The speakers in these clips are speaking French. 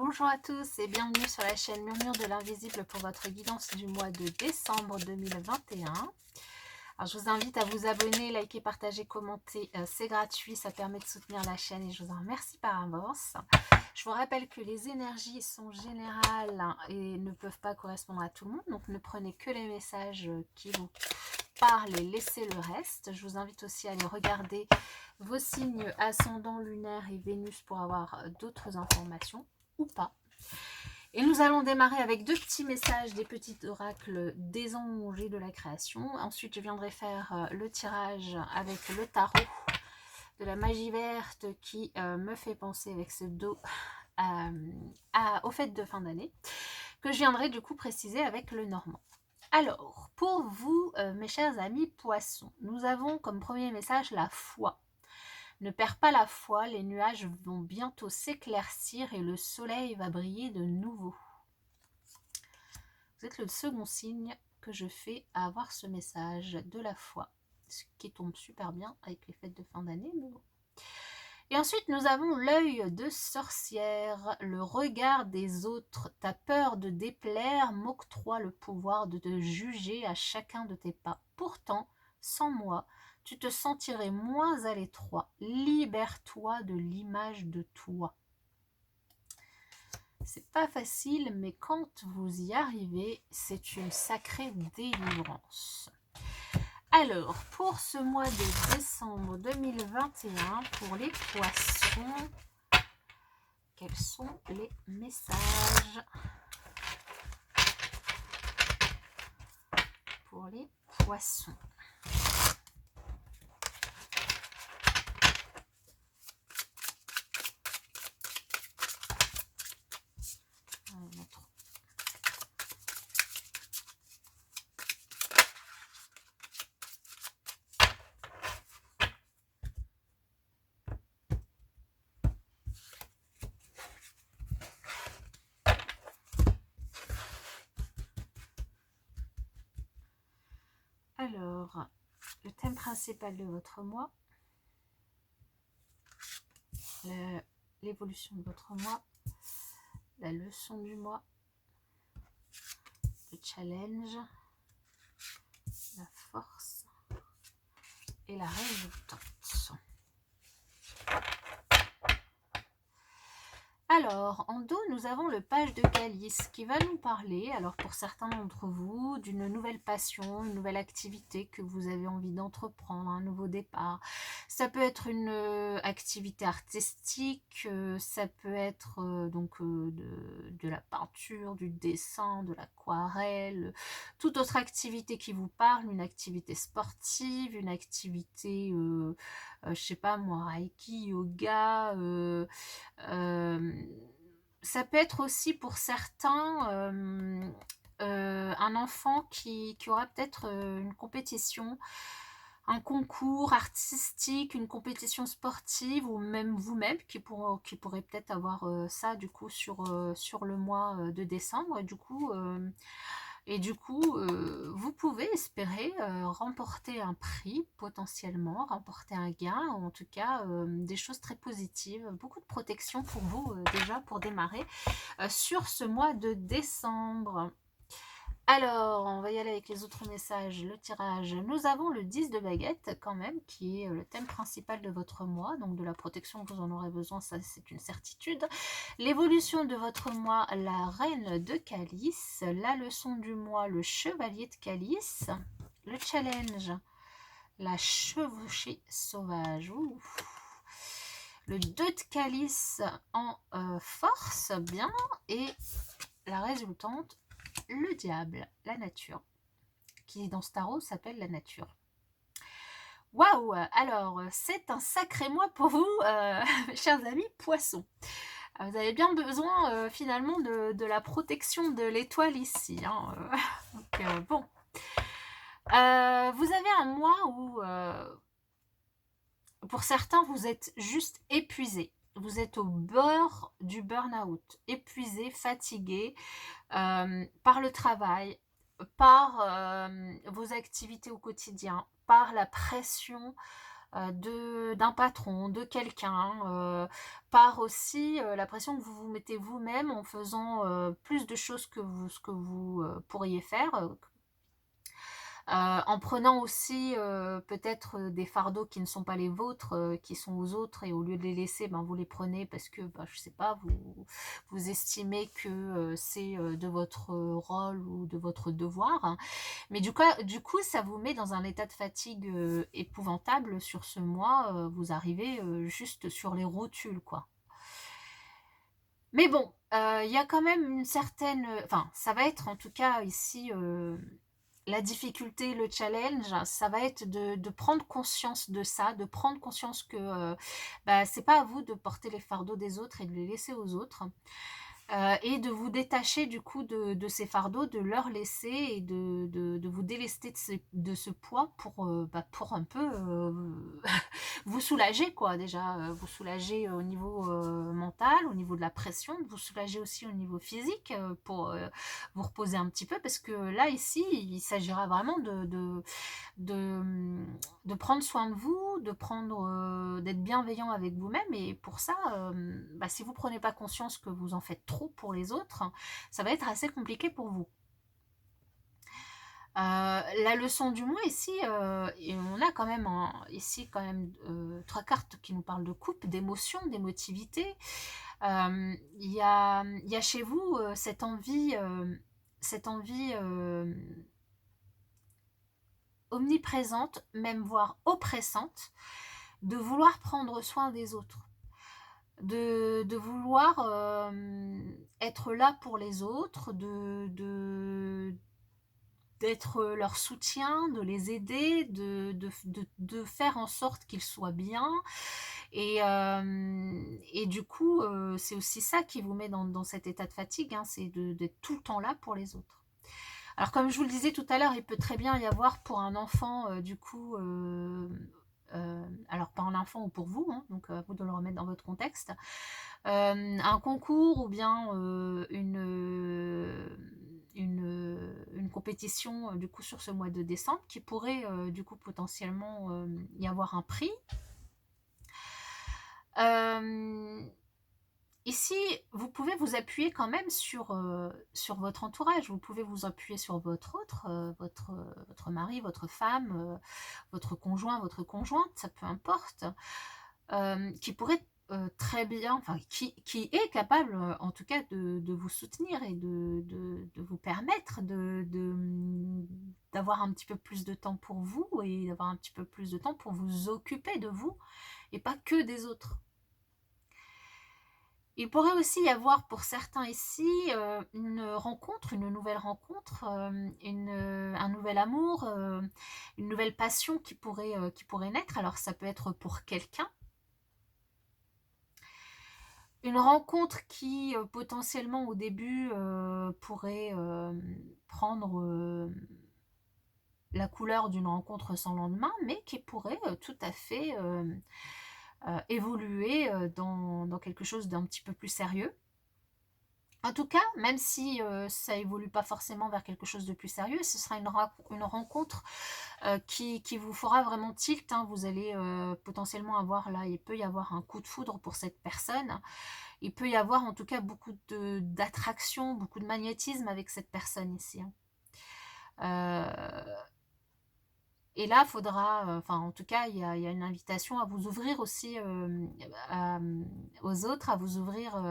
Bonjour à tous et bienvenue sur la chaîne Murmure de l'Invisible pour votre guidance du mois de décembre 2021. Alors, je vous invite à vous abonner, liker, partager, commenter. C'est gratuit, ça permet de soutenir la chaîne et je vous en remercie par avance. Je vous rappelle que les énergies sont générales et ne peuvent pas correspondre à tout le monde. Donc, ne prenez que les messages qui vous parlent et laissez le reste. Je vous invite aussi à aller regarder vos signes ascendant, lunaire et Vénus pour avoir d'autres informations ou pas. Et nous allons démarrer avec deux petits messages, des petits oracles des anges et de la création. Ensuite, je viendrai faire le tirage avec le tarot de la magie verte qui me fait penser avec ce dos aux fêtes de fin d'année, que je viendrai du coup préciser avec le normand. Alors, pour vous, mes chers amis poissons, nous avons comme premier message la foi. Ne perds pas la foi, les nuages vont bientôt s'éclaircir et le soleil va briller de nouveau. Vous êtes le second signe que je fais à avoir ce message de la foi, ce qui tombe super bien avec les fêtes de fin d'année, mais bon. Et ensuite, nous avons l'œil de sorcière, le regard des autres. Ta peur de déplaire m'octroie le pouvoir de te juger à chacun de tes pas. Pourtant, sans moi, tu te sentirais moins à l'étroit. Libère-toi de l'image de toi. C'est pas facile, mais quand vous y arrivez, c'est une sacrée délivrance. Alors, pour ce mois de décembre 2021, pour les poissons, quels sont les messages pour les poissons? Alors, le thème principal de votre mois, l'évolution de votre mois, la leçon du mois, le challenge, la force et la résultante. Alors, en dos, nous avons le page de calice qui va nous parler, alors pour certains d'entre vous, d'une nouvelle passion, une nouvelle activité que vous avez envie d'entreprendre, un nouveau départ. Ça peut être une activité artistique, ça peut être de la peinture, du dessin, de l'aquarelle, toute autre activité qui vous parle, une activité sportive, une activité, je sais pas moi, reiki, yoga, ça peut être aussi pour certains un enfant qui aura peut-être une compétition, un concours artistique, une compétition sportive ou même vous-même qui pourrait peut-être avoir ça du coup sur le mois de décembre. Et du coup, vous pouvez espérer remporter un prix potentiellement, remporter un gain, ou en tout cas des choses très positives, beaucoup de protection pour vous déjà pour démarrer sur ce mois de décembre. Alors, on va y aller avec les autres messages, le tirage. Nous avons le 10 de baguette quand même, qui est le thème principal de votre mois, donc de la protection, vous en aurez besoin, ça c'est une certitude. L'évolution de votre mois, la reine de calice. La leçon du mois, le chevalier de calice. Le challenge, la chevauchée sauvage. Ouf. Le 2 de calice en force, bien, et la résultante, le diable, la nature, qui dans ce tarot s'appelle la nature. Waouh! Alors, c'est un sacré mois pour vous, chers amis poissons. Vous avez bien besoin finalement de la protection de l'étoile ici. Hein, donc, bon. Vous avez un mois où, pour certains, vous êtes juste épuisé. Vous êtes au bord du burn-out, épuisé, fatigué par le travail, par vos activités au quotidien, par la pression d'un patron, de quelqu'un, par aussi, la pression que vous vous mettez vous-même en faisant, plus de choses que ce que vous, pourriez faire, en prenant aussi, peut-être, des fardeaux qui ne sont pas les vôtres, qui sont aux autres et au lieu de les laisser, ben, vous les prenez parce que, bah, je sais pas, vous estimez que, c'est, de votre, rôle ou de votre devoir, hein. Mais du coup, ça vous met dans un état de fatigue, épouvantable sur ce mois, vous arrivez, juste sur les rotules, quoi. Mais bon, il y a quand même une certaine, enfin, ça va être en tout cas ici, la difficulté, le challenge, ça va être de prendre conscience de ça, de prendre conscience que, bah, c'est pas à vous de porter les fardeaux des autres et de les laisser aux autres. Et de vous détacher du coup de ces fardeaux, de leur laisser et de vous délester de ce poids pour, bah, pour un peu, vous soulager quoi déjà, vous soulager au niveau, mental, au niveau de la pression, vous soulager aussi au niveau physique, pour, vous reposer un petit peu parce que là ici, il s'agira vraiment de, de prendre soin de vous, de prendre, d'être bienveillant avec vous-même et pour ça, bah, si vous prenez pas conscience que vous en faites trop pour les autres, ça va être assez compliqué pour vous. La leçon du mois ici, et on a quand même ici quand même 3 cartes qui nous parlent de couple, d'émotion, d'émotivité. Il y a chez vous cette envie omniprésente, même voire oppressante, de vouloir prendre soin des autres, de vouloir être là pour les autres, d'être leur soutien, de les aider, de faire en sorte qu'ils soient bien. Et du coup, c'est aussi ça qui vous met dans cet état de fatigue, hein, c'est d'être tout le temps là pour les autres. Alors comme je vous le disais tout à l'heure, il peut très bien y avoir pour un enfant, du coup, alors pas un enfant ou pour vous, hein, donc à vous de le remettre dans votre contexte, un concours ou bien une compétition du coup sur ce mois de décembre qui pourrait du coup potentiellement y avoir un prix. Euh, Ici, vous pouvez vous appuyer quand même sur votre entourage. Vous pouvez vous appuyer sur votre mari, votre femme, votre conjoint, votre conjointe, ça peu importe, qui pourrait très bien, enfin, qui est capable, en tout cas, de vous soutenir et de vous permettre d'avoir un petit peu plus de temps pour vous et d'avoir un petit peu plus de temps pour vous occuper de vous et pas que des autres. Il pourrait aussi y avoir pour certains ici une nouvelle rencontre, un nouvel amour, une nouvelle passion qui pourrait naître. Alors ça peut être pour quelqu'un. Une rencontre qui potentiellement au début pourrait prendre la couleur d'une rencontre sans lendemain, mais qui pourrait tout à fait évoluer dans quelque chose d'un petit peu plus sérieux. En tout cas, même si ça évolue pas forcément vers quelque chose de plus sérieux, ce sera une rencontre qui vous fera vraiment tilt, hein. Vous allez potentiellement avoir là, il peut y avoir un coup de foudre pour cette personne. Il peut y avoir en tout cas beaucoup d'attraction, beaucoup de magnétisme avec cette personne ici, hein. Euh, et là, il faudra, enfin en tout cas, il y a une invitation à vous ouvrir aussi à- aux autres, à vous ouvrir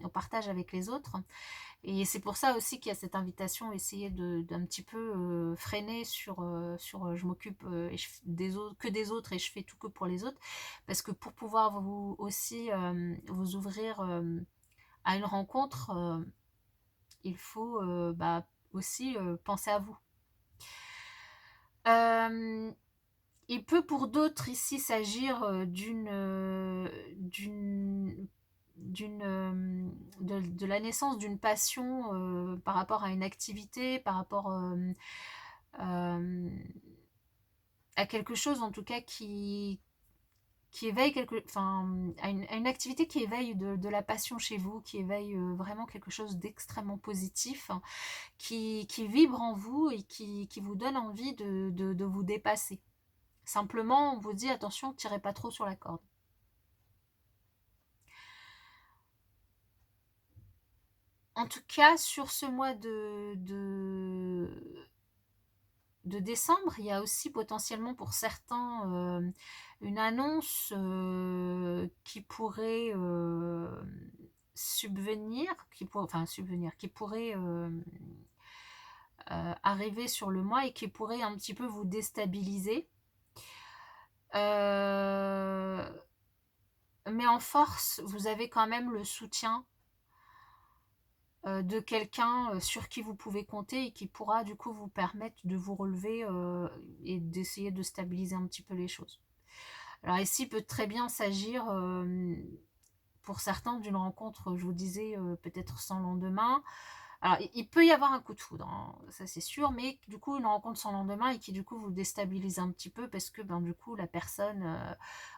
au partage avec les autres. Et c'est pour ça aussi qu'il y a cette invitation, essayer d'un petit peu freiner sur je m'occupe des autres, que des autres et je fais tout que pour les autres. Parce que pour pouvoir vous aussi vous ouvrir à une rencontre, il faut bah, aussi penser à vous. Euh, il peut pour d'autres ici s'agir de la naissance d'une passion par rapport à une activité, par rapport euh, à quelque chose en tout cas qui éveille enfin, à une activité qui éveille de la passion chez vous, qui éveille vraiment quelque chose d'extrêmement positif, hein, qui vibre en vous et qui vous donne envie de vous dépasser. Simplement, on vous dit attention, tirez pas trop sur la corde. En tout cas, sur ce mois de décembre, il y a aussi potentiellement pour certains une annonce qui pourrait subvenir, qui pourrait arriver sur le mois et qui pourrait un petit peu vous déstabiliser. Mais en force, vous avez quand même le soutien de quelqu'un sur qui vous pouvez compter et qui pourra du coup vous permettre de vous relever et d'essayer de stabiliser un petit peu les choses. Alors ici, il peut très bien s'agir pour certains d'une rencontre, je vous disais, peut-être sans lendemain. Alors, il peut y avoir un coup de foudre, hein, ça c'est sûr, mais du coup, une rencontre sans lendemain et qui du coup vous déstabilise un petit peu parce que ben, du coup, la personne,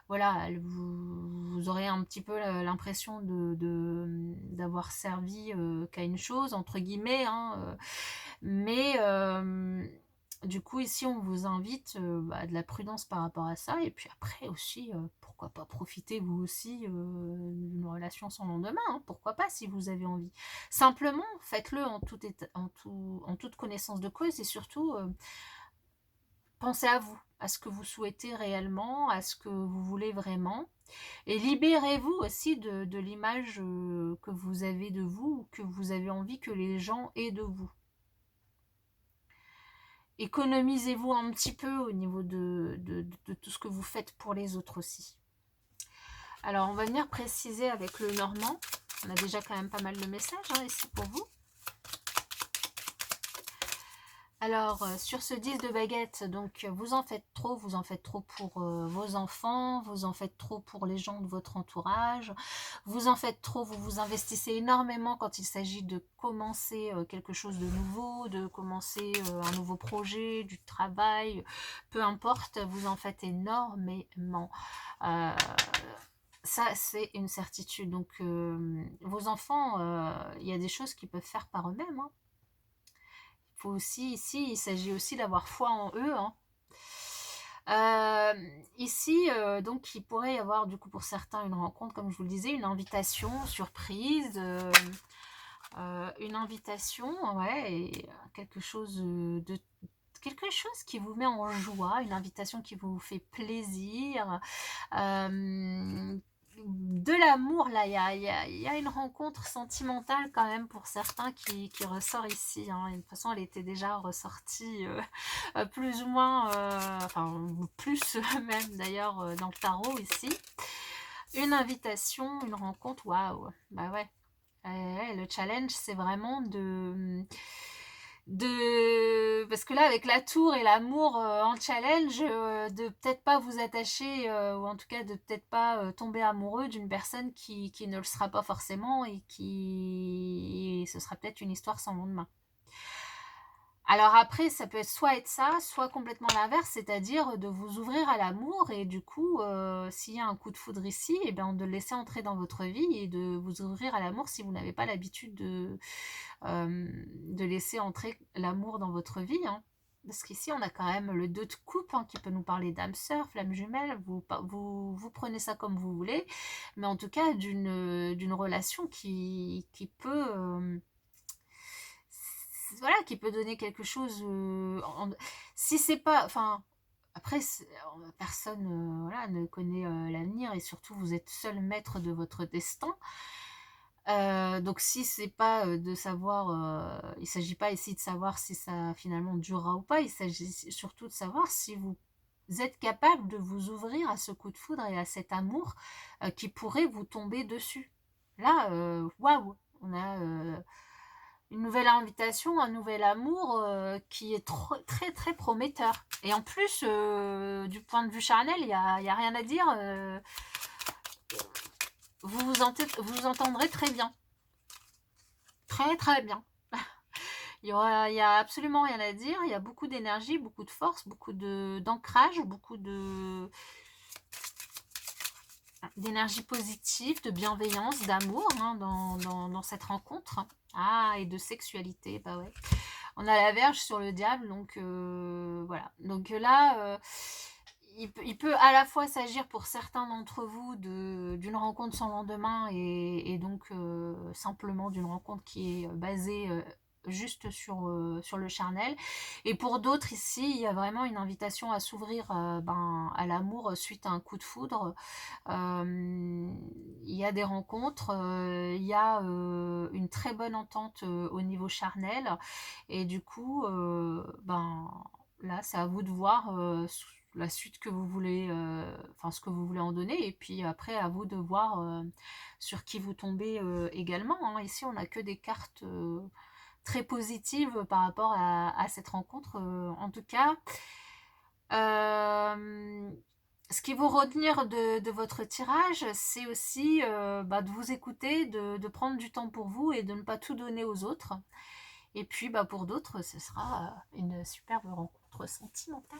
voilà, vous aurez un petit peu l'impression d'avoir servi qu'à une chose, entre guillemets, hein, mais du coup, ici, on vous invite à de la prudence par rapport à ça. Et puis après aussi, pourquoi pas profiter vous aussi d'une relation sans lendemain, hein, pourquoi pas si vous avez envie. Simplement, faites-le en toute connaissance de cause et surtout, pensez à vous, à ce que vous souhaitez réellement, à ce que vous voulez vraiment. Et libérez-vous aussi de l'image que vous avez de vous ou que vous avez envie que les gens aient de vous. Économisez-vous un petit peu au niveau de tout ce que vous faites pour les autres aussi. Alors, on va venir préciser avec le normand. On a déjà quand même pas mal de messages hein, ici pour vous. Alors, sur ce 10 de baguette, donc vous en faites trop pour vos enfants, vous en faites trop pour les gens de votre entourage, vous en faites trop, vous vous investissez énormément quand il s'agit de commencer quelque chose de nouveau, de commencer un nouveau projet, du travail, peu importe, vous en faites énormément. Ça, c'est une certitude. Donc, vos enfants, il y a des choses qu'ils peuvent faire par eux-mêmes, hein. Faut aussi, ici, il s'agit aussi d'avoir foi en eux, hein. Ici, donc, il pourrait y avoir, du coup, pour certains, une rencontre, comme je vous le disais, une invitation surprise, une invitation, ouais, et quelque chose qui vous met en joie, une invitation qui vous fait plaisir, de l'amour, là, il y a une rencontre sentimentale quand même pour certains qui ressort ici, hein. Et de toute façon, elle était déjà ressortie plus ou moins, enfin plus même d'ailleurs dans le tarot ici. Une invitation, une rencontre, waouh, bah ouais. Le challenge, c'est vraiment parce que là avec la tour et l'amour en challenge, de peut-être pas vous attacher ou en tout cas de peut-être pas tomber amoureux d'une personne qui ne le sera pas forcément et ce sera peut-être une histoire sans lendemain. Alors après, ça peut être ça, soit complètement l'inverse, c'est-à-dire de vous ouvrir à l'amour et du coup, s'il y a un coup de foudre ici, et bien de le laisser entrer dans votre vie et de vous ouvrir à l'amour si vous n'avez pas l'habitude de laisser entrer l'amour dans votre vie, hein. Parce qu'ici, on a quand même le 2 de coupe hein, qui peut nous parler d'âme sœur, flamme jumelle, vous prenez ça comme vous voulez, mais en tout cas d'une relation qui peut... voilà, qui peut donner quelque chose. Si c'est pas, enfin, après, personne, voilà, ne connaît l'avenir et surtout vous êtes seul maître de votre destin. Donc si c'est pas de savoir, il s'agit pas ici de savoir si ça finalement durera ou pas. Il s'agit surtout de savoir si vous êtes capable de vous ouvrir à ce coup de foudre et à cet amour qui pourrait vous tomber dessus. Là, waouh, on a une nouvelle invitation, un nouvel amour qui est très très prometteur. Et en plus, du point de vue charnel, il y a rien à dire. Vous entendrez très bien. Très très bien. Il y a absolument rien à dire. Il y a beaucoup d'énergie, beaucoup de force, beaucoup d'ancrage, beaucoup d'énergie positive, de bienveillance, d'amour hein, dans cette rencontre. Ah, et de sexualité, bah ouais. On a la Vierge sur le diable, donc voilà. Donc là, il peut à la fois s'agir pour certains d'entre vous d'une rencontre sans lendemain et donc simplement d'une rencontre qui est, basée, juste sur le charnel et pour d'autres ici, il y a vraiment une invitation à s'ouvrir, ben, à l'amour suite à un coup de foudre. Il y a des rencontres, il y a, une très bonne entente, au niveau charnel et du coup, ben, là, c'est à vous de voir, la suite que vous voulez, enfin ce que vous voulez en donner et puis après à vous de voir, sur qui vous tombez, également, hein. Ici, on n'a que des cartes, très positives par rapport à cette rencontre, en tout cas. Euh, Ce qu'il faut retenir de votre tirage, c'est aussi bah, de vous écouter, de prendre du temps pour vous et de ne pas tout donner aux autres. Et puis bah, pour d'autres, ce sera une superbe rencontre sentimentale.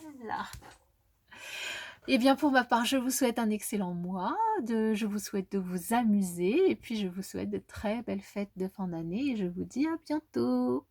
Et bien pour ma part, je vous souhaite un excellent mois, je vous souhaite de vous amuser et puis je vous souhaite de très belles fêtes de fin d'année et je vous dis à bientôt.